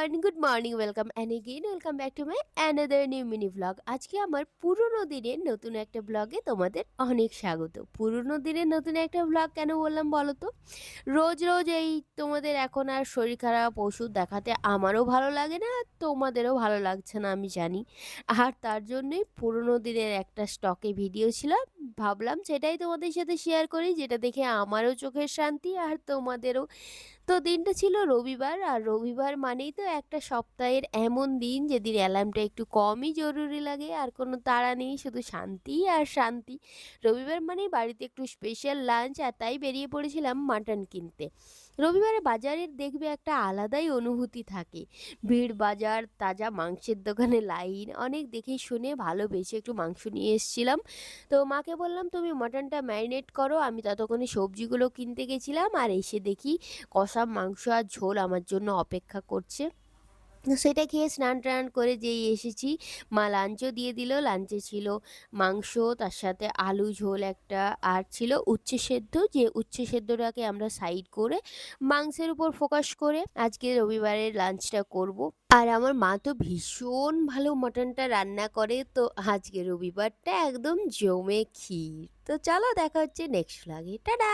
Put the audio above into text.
Everyone, good morning, welcome and again welcome back to my another new mini vlog. আজকে আমার পুরোনো দিনের নতুন একটা ব্লগে তোমাদের অনেক স্বাগত। পুরোনো দিনের নতুন একটা ব্লগ কেন বললাম বলো তো? রোজ রোজ এই তোমাদের এখন আর শরীর খারাপ ওষুধ দেখাতে আমারও ভালো লাগে না, আর তোমাদেরও ভালো লাগছে না আমি জানি। আর তার জন্যই পুরোনো দিনের একটা স্টকে ভিডিও ছিল, ভাবলাম সেটাই তোমাদের সাথে শেয়ার করি, যেটা দেখে আমারও চোখের শান্তি আর তোমাদেরও। তো দিনটা ছিল রবিবার, আর রবিবার মানেই তো একটা সপ্তাহের এমন দিন যেদিন অ্যালার্মটা একটু কমই জরুরি লাগে, আর কোনো তাড়া নেই, শুধু শান্তি আর শান্তি। রবিবার মানেই বাড়িতে একটু স্পেশাল লাঞ্চ, আর তাই বেরিয়ে পড়েছিলাম মাটন কিনতে। রবিবারে বাজারের দেখবে একটা আলাদাই অনুভূতি থাকে, ভিড়, বাজার, তাজা মাংসের দোকানে লাইন, অনেক দেখে শুনে ভালোবেসে একটু মাংস নিয়ে এসেছিলাম। তো মাকে বললাম তুমি মাটনটা ম্যারিনেট করো, আমি ততক্ষণে সবজিগুলো কিনতে গেছিলাম, আর এসে দেখি কষা মাংস আর ঝোল আমার জন্য অপেক্ষা করছে। তো সেটা খেয়ে স্নান টান করে যেই এসেছি, মা লাঞ্চও দিয়ে দিল। লাঞ্চে ছিল মাংস, তার সাথে আলু ঝোল একটা, আর ছিল উচ্ছে সেদ্ধ, যে উচ্ছে সেদ্ধটাকে আমরা সাইড করে মাংসের উপর ফোকাস করে আজকে রবিবারের লাঞ্চটা করব। আর আমার মা তো ভীষণ ভালো মটনটা রান্না করে, তো আজকে রবিবারটা একদম জমে ক্ষীর। তো চলো দেখা হচ্ছে নেক্সট ভ্লগে, টাটা।